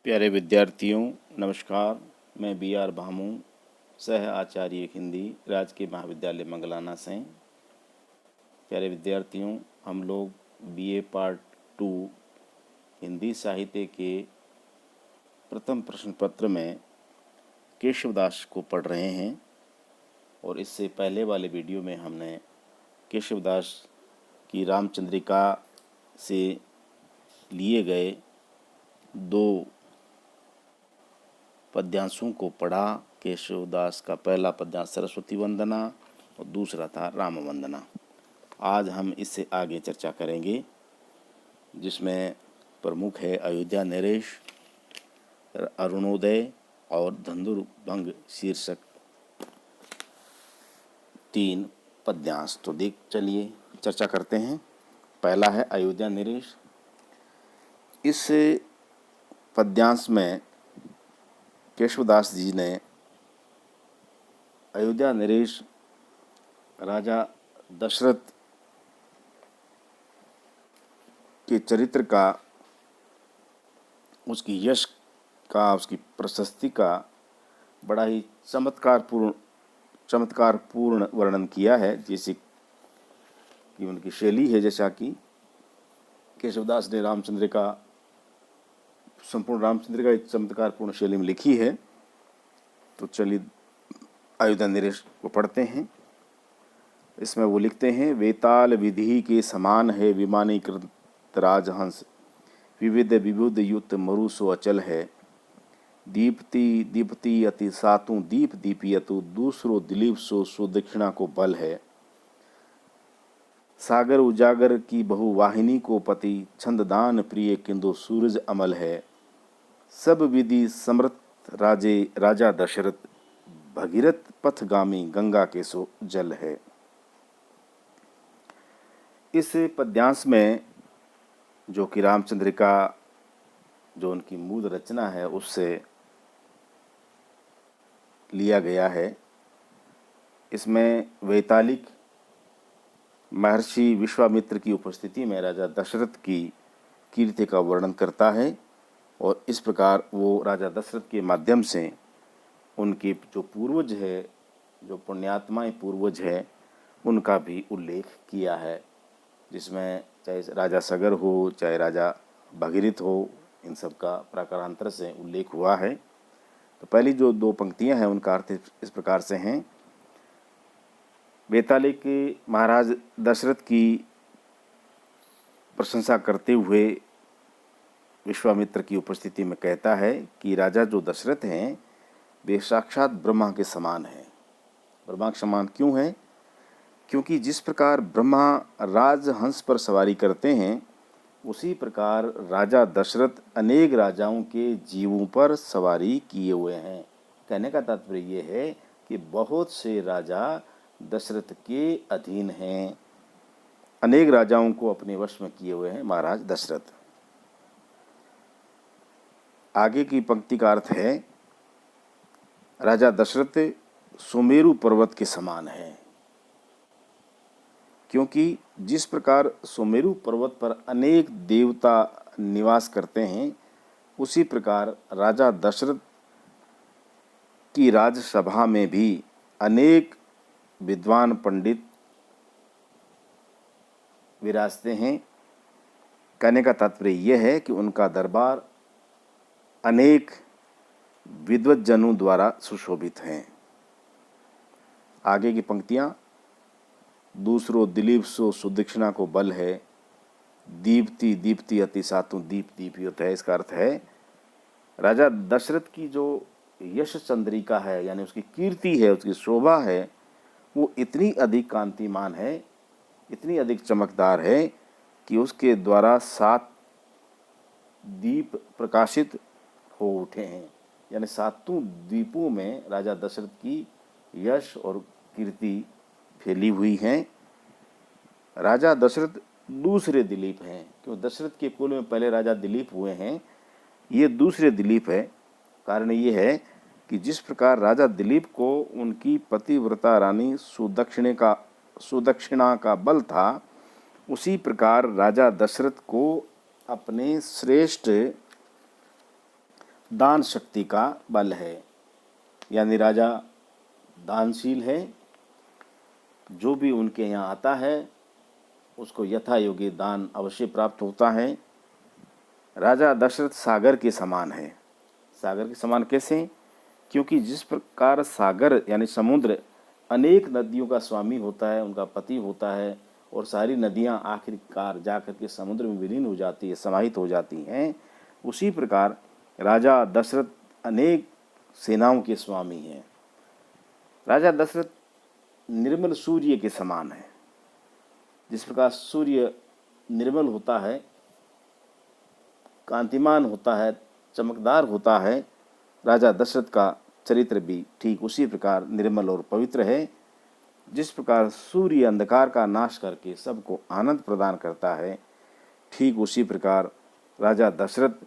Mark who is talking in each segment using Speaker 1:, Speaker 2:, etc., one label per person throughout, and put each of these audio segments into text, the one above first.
Speaker 1: प्यारे विद्यार्थियों, नमस्कार। मैं B.R. भामू, सह आचार्य हिंदी, राजकीय महाविद्यालय मंगलाना से। प्यारे विद्यार्थियों, हम लोग BA पार्ट 2 हिंदी साहित्य के प्रथम प्रश्न पत्र में केशवदास को पढ़ रहे हैं। और इससे पहले वाले वीडियो में हमने केशवदास की रामचंद्रिका से लिए गए 2 पद्यांशों को पढ़ा। केशवदास का पहला पद्यांश सरस्वती वंदना और दूसरा था राम वंदना। आज हम इससे आगे चर्चा करेंगे, जिसमें प्रमुख है अयोध्या नरेश, अरुणोदय और धनुर्भंग शीर्षक 3 पद्यांश। तो चलिए चर्चा करते हैं। पहला है अयोध्या नरेश। इस पद्यांश में केशवदास जी ने अयोध्या नरेश राजा दशरथ के चरित्र का, उसकी यश का, उसकी प्रशस्ति का बड़ा ही चमत्कारपूर्ण वर्णन किया है। जैसे कि उनकी शैली है, जैसा कि केशवदास ने संपूर्ण रामचंद्र का एक चमत्कारपूर्ण शैली में लिखी है। तो चलिए अयोध्या नरेश को पढ़ते हैं। इसमें वो लिखते हैं, वेताल विधि के समान है विमानीकृत राजहंस, विविध विबुध युक्त मरु सो अचल है। दीप्ति दीप्ति अति सातु दीप दीपियतु, दूसरो दिलीप सो सुदक्षिणा को बल है। सागर उजागर की बहुवाहिनी को पति, छंददान प्रिय किंदु सूरज अमल है। सब विधि समृत राजा दशरथ, भगीरथ पथगामी गंगा के सो जल है। इस पद्यांश में जो कि रामचंद्रिका, जो उनकी मूल रचना है, उससे लिया गया है। इसमें वैतालिक महर्षि विश्वामित्र की उपस्थिति में राजा दशरथ की कीर्ति का वर्णन करता है। और इस प्रकार वो राजा दशरथ के माध्यम से उनके जो पूर्वज है, जो पुण्यात्माएं पूर्वज है, उनका भी उल्लेख किया है। जिसमें चाहे राजा सगर हो, चाहे राजा भगीरथ हो, इन सब का प्रकारांतर से उल्लेख हुआ है। तो पहली जो 2 पंक्तियां हैं, उनका अर्थ इस प्रकार से हैं। वैतालिक महाराज दशरथ की प्रशंसा करते हुए विश्वामित्र की उपस्थिति में कहता है कि राजा जो दशरथ हैं, वे साक्षात ब्रह्मा के समान हैं। ब्रह्मा के समान क्यों है? क्योंकि जिस प्रकार ब्रह्मा राजहंस पर सवारी करते हैं, उसी प्रकार राजा दशरथ अनेक राजाओं के जीवों पर सवारी किए हुए हैं। कहने का तात्पर्य ये है कि बहुत से राजा दशरथ के अधीन हैं, अनेक राजाओं को अपने वश में किए हुए हैं महाराज दशरथ। आगे की पंक्ति का अर्थ है, राजा दशरथ सुमेरु पर्वत के समान है। क्योंकि जिस प्रकार सुमेरु पर्वत पर अनेक देवता निवास करते हैं, उसी प्रकार राजा दशरथ की राजसभा में भी अनेक विद्वान पंडित विराजते हैं। कहने का तात्पर्य यह है कि उनका दरबार अनेक विद्वज्जनों द्वारा सुशोभित हैं। आगे की पंक्तियां, दूसरो दिलीप सो सुदक्षिणा को बल है, दीप्ति दीप्ति अति सातु दीप दीपियत है। इसका अर्थ है, राजा दशरथ की जो यश चंद्रिका है, यानी उसकी कीर्ति है, उसकी शोभा है, वो इतनी अधिक कांतिमान है, इतनी अधिक चमकदार है कि उसके द्वारा 7 दीप प्रकाशित हो उठे हैं। यानी 7 द्वीपों में राजा दशरथ की यश और कीर्ति फैली हुई है। राजा दशरथ दूसरे दिलीप हैं, क्योंकि दशरथ के कुल में पहले राजा दिलीप हुए हैं, ये दूसरे दिलीप है। कारण ये है कि जिस प्रकार राजा दिलीप को उनकी पतिव्रता रानी सुदक्षिणा का बल था, उसी प्रकार राजा दशरथ को अपने श्रेष्ठ दान शक्ति का बल है, यानी राजा दानशील है। जो भी उनके यहाँ आता है उसको यथा योग्य दान अवश्य प्राप्त होता है। राजा दशरथ सागर के समान है। सागर के समान कैसे? क्योंकि जिस प्रकार सागर यानी समुद्र अनेक नदियों का स्वामी होता है, उनका पति होता है, और सारी नदियां आखिरकार जाकर के समुद्र में विलीन हो जाती है, समाहित हो जाती हैं, उसी प्रकार राजा दशरथ अनेक सेनाओं के स्वामी हैं। राजा दशरथ निर्मल सूर्य के समान है। जिस प्रकार सूर्य निर्मल होता है, कांतिमान होता है, चमकदार होता है, राजा दशरथ का चरित्र भी ठीक उसी प्रकार निर्मल और पवित्र है। जिस प्रकार सूर्य अंधकार का नाश करके सबको आनंद प्रदान करता है, ठीक उसी प्रकार राजा दशरथ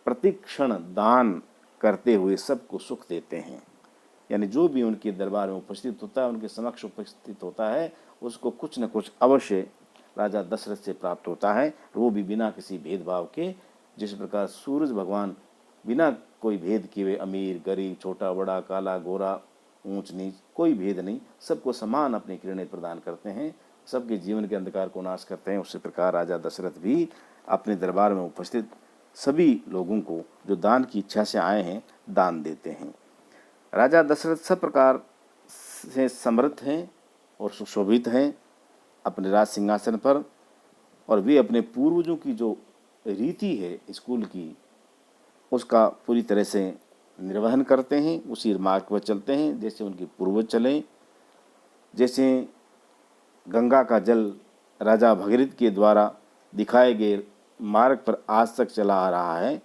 Speaker 1: प्रतिक्षण दान करते हुए सबको सुख देते हैं। यानी जो भी उनके दरबार में उपस्थित होता है, उनके समक्ष उपस्थित होता है, उसको कुछ न कुछ अवश्य राजा दशरथ से प्राप्त होता है, वो भी बिना किसी भेदभाव के। जिस प्रकार सूरज भगवान बिना कोई भेद किए अमीर गरीब, छोटा बड़ा, काला गोरा, ऊंच नीच, कोई भेद नहीं, सबको समान अपनी किरणें प्रदान करते हैं, सबके जीवन के अंधकार को नाश करते हैं। उसी प्रकार राजा दशरथ भी अपने दरबार में उपस्थित सभी लोगों को जो दान की इच्छा से आए हैं दान देते हैं। राजा दशरथ सब प्रकार से समृद्ध हैं और सुशोभित हैं अपने राज सिंहासन पर, और वे अपने पूर्वजों की जो रीति है स्कूल की, उसका पूरी तरह से निर्वहन करते हैं, उसी मार्ग पर चलते हैं जैसे उनके पूर्वज चले। जैसे गंगा का जल राजा भगीरथ के द्वारा दिखाए गए मार्ग पर आज तक चला आ रहा है।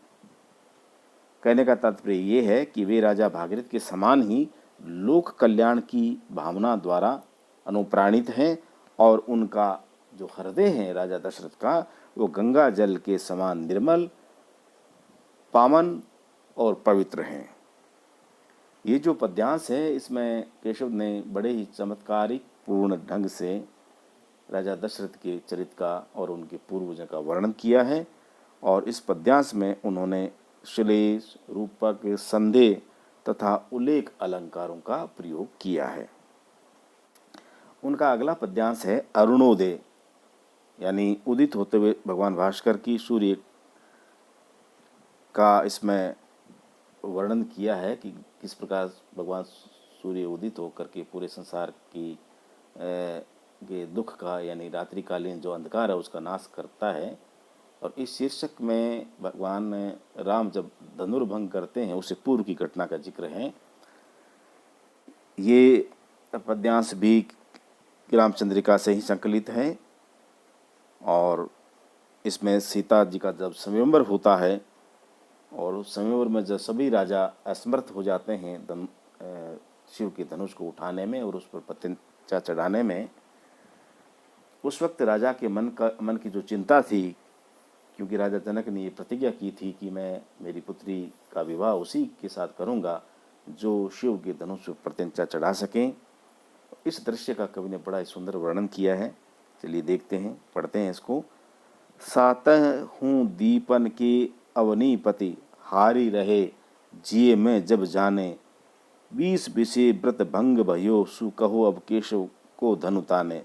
Speaker 1: कहने का तात्पर्य ये है कि वे राजा भागीरथ के समान ही लोक कल्याण की भावना द्वारा अनुप्राणित हैं, और उनका जो हृदय है राजा दशरथ का, वो गंगा जल के समान निर्मल, पावन और पवित्र हैं। ये जो पद्यांश है, इसमें केशव ने बड़े ही चमत्कारिक पूर्ण ढंग से राजा दशरथ के चरित्र का और उनके पूर्वजों का वर्णन किया है, और इस पद्यांश में उन्होंने श्लेष, रूपक, संदेह तथा उल्लेख अलंकारों का प्रयोग किया है। उनका अगला पद्यांश है अरुणोदय, यानी उदित होते हुए भगवान भास्कर की सूर्य का इसमें वर्णन किया है कि किस प्रकार भगवान सूर्य उदित होकर के पूरे संसार की के दुख का, यानी रात्रिकालीन जो अंधकार है उसका नाश करता है। और इस शीर्षक में भगवान राम जब धनुर्भंग करते हैं उससे पूर्व की घटना का जिक्र है। ये पद्यांश भी रामचंद्रिका से ही संकलित है, और इसमें सीता जी का जब संयंवर होता है और उस संयंवर में जब सभी राजा असमर्थ हो जाते हैं शिव के धनुष को उठाने में और उस पर पतंचा चढ़ाने में, उस वक्त राजा के मन की जो चिंता थी, क्योंकि राजा जनक ने ये प्रतिज्ञा की थी कि मैं मेरी पुत्री का विवाह उसी के साथ करूंगा जो शिव के धनुष पर पतंचा चढ़ा सकें। इस दृश्य का कवि ने बड़ा ही सुंदर वर्णन किया है। चलिए देखते हैं, पढ़ते हैं इसको। सातह हूँ दीपन के अवनीपति, हारी रहे जिये में जब जाने, 20 विषे व्रत भंग भयो, सु कहो अब केशव को धनुताने।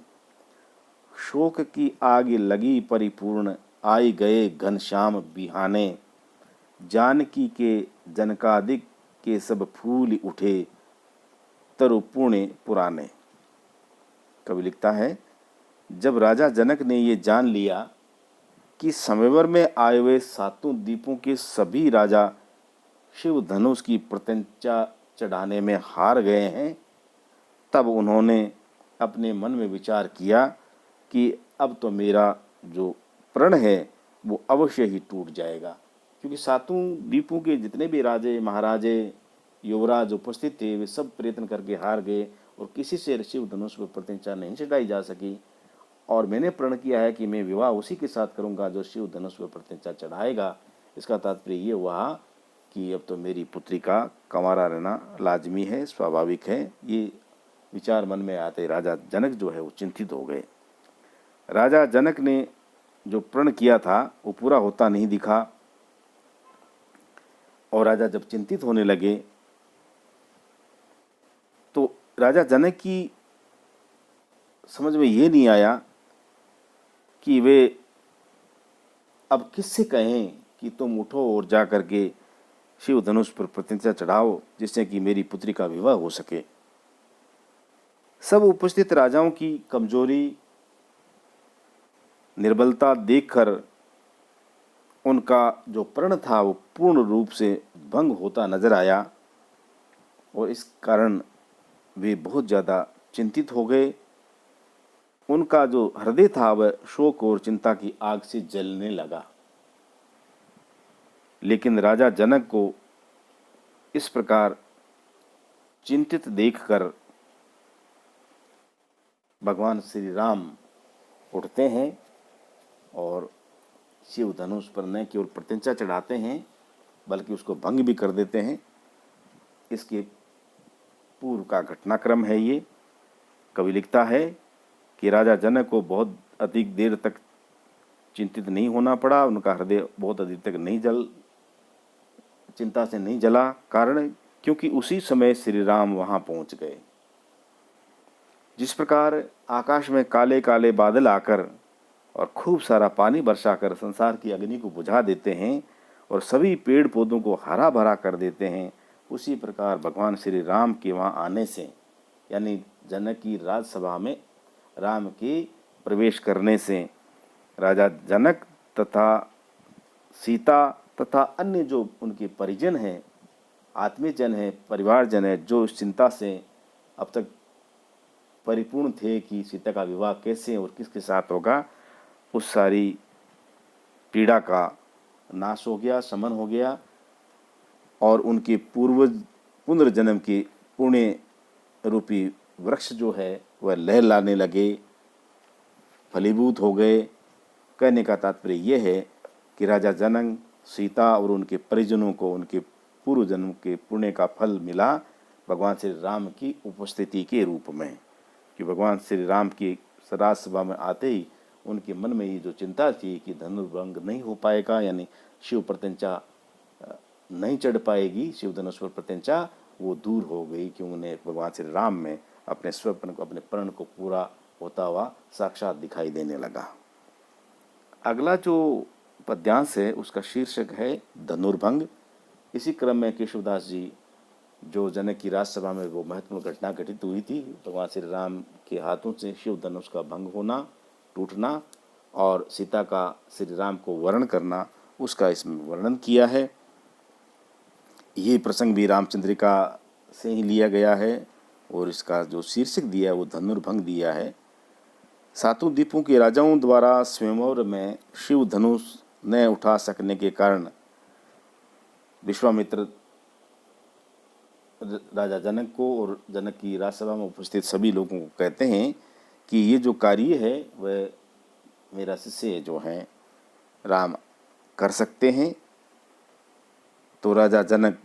Speaker 1: शोक की आग लगी परिपूर्ण, आई गए घनश्याम बिहाने, जानकी के जनकादिक के सब फूल उठे, तरु पुण्य पुराने। कवि लिखता है, जब राजा जनक ने ये जान लिया कि संयंवर में आए हुए सातों द्वीपों के सभी राजा शिव धनुष की पतंचा चढ़ाने में हार गए हैं, तब उन्होंने अपने मन में विचार किया कि अब तो मेरा जो प्रण है वो अवश्य ही टूट जाएगा, क्योंकि सातों द्वीपों के जितने भी राजे महाराजे युवराज उपस्थित थे वे सब प्रयत्न करके हार गए और किसी से शिव धनुष पर पतंचा नहीं चढ़ाई जा सकी। और मैंने प्रण किया है कि मैं विवाह उसी के साथ करूंगा जो शिव धनुष पर पतंचा चढ़ाएगा। इसका तात्पर्य ये हुआ कि अब तो मेरी पुत्री का कंवारा रहना लाजमी है, स्वाभाविक है। ये विचार मन में आते राजा जनक जो है वो चिंतित हो गए। राजा जनक ने जो प्रण किया था वो पूरा होता नहीं दिखा। और राजा जब चिंतित होने लगे तो राजा जनक की समझ में ये नहीं आया कि वे अब किससे कहें कि तुम उठो और जा करके शिव धनुष पर प्रतिष्ठा चढ़ाओ जिससे कि मेरी पुत्री का विवाह हो सके। सब उपस्थित राजाओं की कमजोरी, निर्बलता देखकर उनका जो प्रण था वो पूर्ण रूप से भंग होता नजर आया और इस कारण वे बहुत ज़्यादा चिंतित हो गए। उनका जो हृदय था वह शोक और चिंता की आग से जलने लगा। लेकिन राजा जनक को इस प्रकार चिंतित देखकर भगवान श्री राम उठते हैं और शिव धनुष पर न केवल प्रतिष्ठा चढ़ाते हैं बल्कि उसको भंग भी कर देते हैं। इसके पूर्व का घटनाक्रम है ये। कवि लिखता है कि राजा जनक को बहुत अधिक देर तक चिंतित नहीं होना पड़ा, उनका हृदय बहुत अधिक तक चिंता से नहीं जला। कारण क्योंकि उसी समय श्री राम वहां पहुंच गए। जिस प्रकार आकाश में काले काले बादल आकर और खूब सारा पानी बरसाकर संसार की अग्नि को बुझा देते हैं और सभी पेड़ पौधों को हरा भरा कर देते हैं, उसी प्रकार भगवान श्री राम के वहाँ आने से यानी जनक की राजसभा में राम के प्रवेश करने से राजा जनक तथा सीता तथा अन्य जो उनके परिजन हैं, आत्मीयजन हैं, परिवारजन हैं, जो इस चिंता से अब तक परिपूर्ण थे कि सीता का विवाह कैसे और किसके साथ होगा, उस सारी पीड़ा का नाश हो गया, शमन हो गया और उनके पूर्वज पुनर्जन्म के पुण्य रूपी वृक्ष जो है वह लहलाने लगे, फलीभूत हो गए। कहने का तात्पर्य यह है कि राजा जनक, सीता और उनके परिजनों को उनके पूर्व जन्म के पुण्य का फल मिला भगवान श्री राम की उपस्थिति के रूप में। कि भगवान श्री राम की राजसभा में आते ही उनके मन में ये जो चिंता थी कि धनुर्भंग नहीं हो पाएगा, यानी शिव प्रतिष्ठा नहीं चढ़ पाएगी, शिव धनुष पर प्रतिष्ठा, वो दूर हो गई। कि उन्हें भगवान श्री राम में अपने स्वप्न को, अपने प्रण को पूरा होता हुआ साक्षात दिखाई देने लगा। अगला जो पद्यांश है उसका शीर्षक है धनुर्भंग। इसी क्रम में केशवदास जी जो जनक की राजसभा में वो महत्वपूर्ण घटना घटित हुई थी, भगवान श्री राम के हाथों से शिव धनुष का भंग होना, टूटना और सीता का श्री राम को वरण करना, उसका इसमें वर्णन किया है। ये प्रसंग भी रामचंद्रिका से ही लिया गया है और इसका जो शीर्षक दिया है वो धनुर्भंग दिया है। सातों द्वीपों के राजाओं द्वारा स्वयंवर में शिव धनुष न उठा सकने के कारण विश्वामित्र राजा जनक को और जनक की राजसभा में उपस्थित सभी लोगों को कहते हैं कि ये जो कार्य है वह मेरा शिष्य जो है राम कर सकते हैं। तो राजा जनक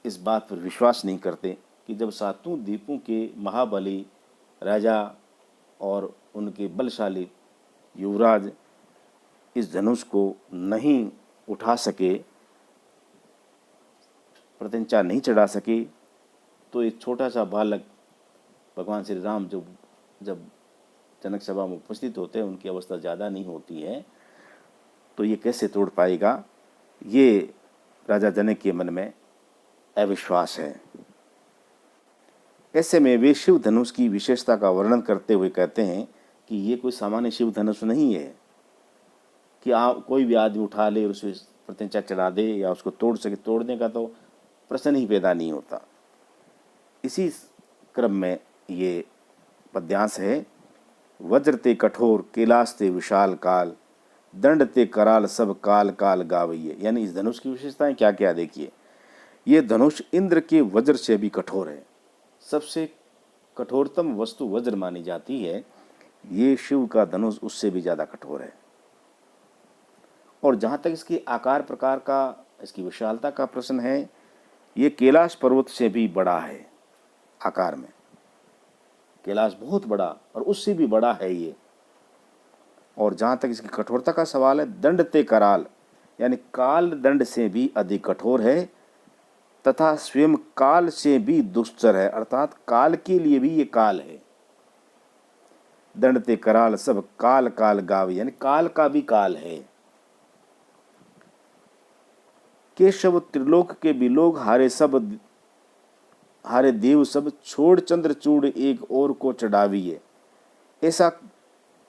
Speaker 1: इस बात पर विश्वास नहीं करते कि जब सातों द्वीपों के महाबली राजा और उनके बलशाली युवराज इस धनुष को नहीं उठा सके, प्रतिष्ठा नहीं चढ़ा सके, तो एक छोटा सा बालक भगवान श्री राम जब जनक सभा में उपस्थित होते हैं, उनकी अवस्था ज़्यादा नहीं होती है, तो ये कैसे तोड़ पाएगा। ये राजा जनक के मन में अविश्वास है। ऐसे में वे शिव धनुष की विशेषता का वर्णन करते हुए कहते हैं कि ये कोई सामान्य शिव धनुष नहीं है कि कोई भी आदमी उठा ले और उसे प्रतिष्ठा चढ़ा दे या उसको तोड़ सके। तोड़ने का तो प्रश्न ही पैदा नहीं होता। इसी क्रम में ये पद्यांश है। वज्र ते कठोर कैलाश ते विशाल काल, दंड ते कराल सब काल काल गावैये। यानी इस धनुष की विशेषताएं क्या क्या देखिए। ये धनुष इंद्र के वज्र से भी कठोर है। सबसे कठोरतम वस्तु वज्र मानी जाती है, ये शिव का धनुष उससे भी ज़्यादा कठोर है। और जहाँ तक इसके आकार प्रकार का, इसकी विशालता का प्रश्न है, ये कैलाश पर्वत से भी बड़ा है आकार में। कैलाश बहुत बड़ा और उससे भी बड़ा है ये। और जहाँ तक इसकी कठोरता का सवाल है, दंड ते कराल, यानी काल दंड से भी अधिक कठोर है तथा स्वयं काल से भी दुष्चर है, अर्थात काल के लिए भी ये काल है। दंड ते कराल सब काल काल गाव, यानी काल का भी काल है। केशव त्रिलोक के बिलोक हारे देव सब छोड़ चंद्र चूड़ एक और को चढ़ाविए। ऐसा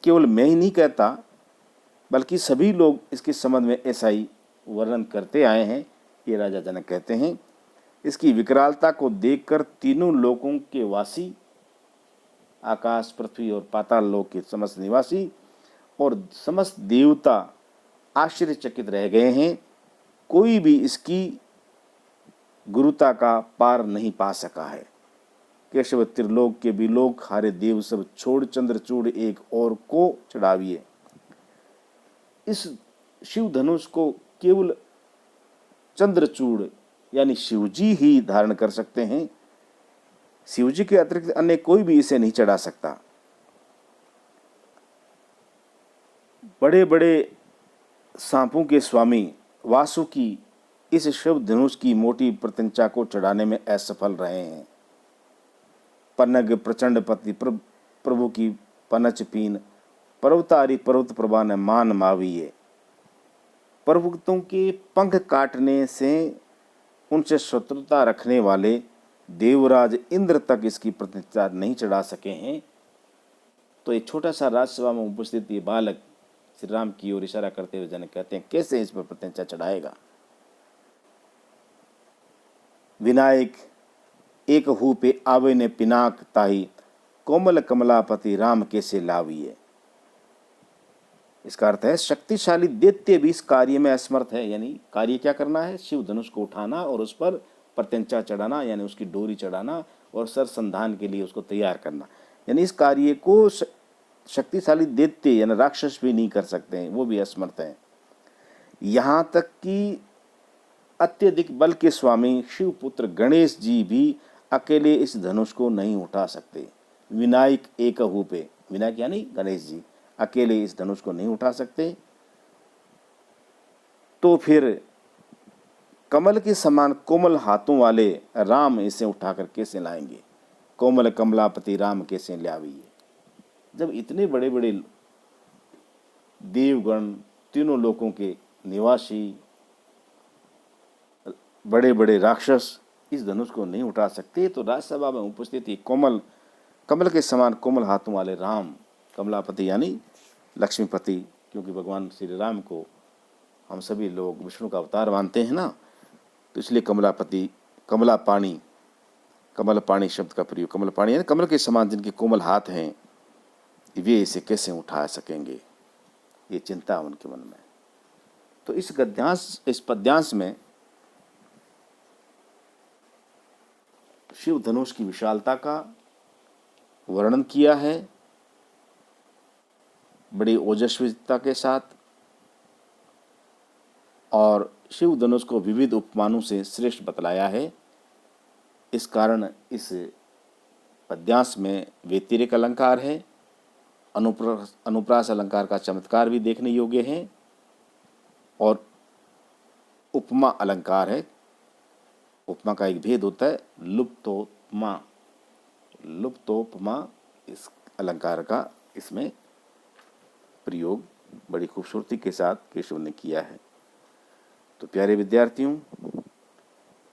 Speaker 1: केवल मैं ही नहीं कहता, बल्कि सभी लोग इसके संबंध में ऐसा ही वर्णन करते आए हैं। ये राजा जनक कहते हैं, इसकी विकरालता को देखकर तीनों लोकों के वासी, आकाश पृथ्वी और पाताल लोक के समस्त निवासी और समस्त देवता आश्चर्यचकित रह गए हैं। कोई भी इसकी गुरुता का पार नहीं पा सका है। केशव त्रिलोक के बिलोक हारे देव सब छोड़ चंद्र चूड़ एक और को चढ़ाविए। इस शिव धनुष को केवल चंद्रचूड़ यानी शिवजी ही धारण कर सकते हैं। शिवजी के अतिरिक्त अन्य कोई भी इसे नहीं चढ़ा सकता। बड़े बड़े सांपों के स्वामी वासुकी इस शिव धनुष की मोटी प्रत्यंचा को चढ़ाने में असफल रहे हैं। पन्नग प्रचंड पति प्रभु की पनच पीन पर्वतारी पर्वत प्रभा ने मान माविए। पर्वतों के पंख काटने से उनसे शत्रुता रखने वाले देवराज इंद्र तक इसकी प्रतिष्ठा नहीं चढ़ा सके हैं। तो एक छोटा सा राजसभा में उपस्थित ये बालक श्री राम की ओर इशारा करते हुए जनक कहते हैं, कैसे इस पर प्रतिष्ठा चढ़ाएगा। विनायक एक हु पे आवे ने पिनाक ताही कोमल कमलापति राम कैसे लाविए। इसका अर्थ है शक्तिशाली दैत्य भी इस कार्य में असमर्थ है। यानी कार्य क्या करना है, शिव धनुष को उठाना और उस पर प्रत्यंचा चढ़ाना, यानी उसकी डोरी चढ़ाना और सरसंधान के लिए उसको तैयार करना। यानी इस कार्य को शक्तिशाली दैत्य यानी राक्षस भी नहीं कर सकते हैं, वो भी असमर्थ हैं। यहाँ तक कि अत्यधिक बल के स्वामी शिवपुत्र गणेश जी भी अकेले इस धनुष को नहीं उठा सकते। विनायक एक हु पे, विनायक यानी गणेश जी अकेले इस धनुष को नहीं उठा सकते। तो फिर कमल के समान कोमल हाथों वाले राम इसे उठाकर कैसे लाएंगे। कोमल कमलापति राम कैसे लाविए। जब इतने बड़े बड़े देवगण, तीनों लोकों के निवासी, बड़े बड़े राक्षस इस धनुष को नहीं उठा सकते, तो राज्यसभा में उपस्थित कमल के समान कोमल हाथों वाले राम, कमलापति यानी लक्ष्मीपति, क्योंकि भगवान श्री राम को हम सभी लोग विष्णु का अवतार मानते हैं ना, तो इसलिए कमलापति, कमला पाणी शब्द का प्रयोग, कमल पाणी यानी कमल के समान जिनके कोमल हाथ हैं, वे इसे कैसे उठा सकेंगे, ये चिंता उनके मन में। तो इस पद्यांश में शिव धनुष की विशालता का वर्णन किया है बड़ी ओजस्विता के साथ, और शिव धनुष को विविध उपमानों से श्रेष्ठ बतलाया है। इस कारण इस पद्यांश में व्यतिरेक अलंकार है, अनुप्रास अलंकार का चमत्कार भी देखने योग्य है, और उपमा अलंकार है। उपमा का एक भेद होता है लुप्तोपमा, लुप्तोपमा इस अलंकार का इसमें प्रयोग बड़ी खूबसूरती के साथ केशव ने किया है। तो प्यारे विद्यार्थियों,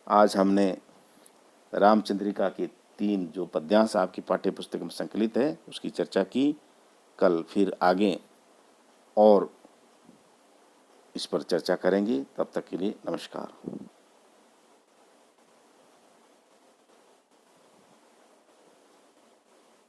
Speaker 1: आज हमने रामचंद्रिका के 3 जो पद्यांश आपकी पाठ्य पुस्तक में संकलित है उसकी चर्चा की। कल फिर आगे और इस पर चर्चा करेंगे। तब तक के लिए नमस्कार।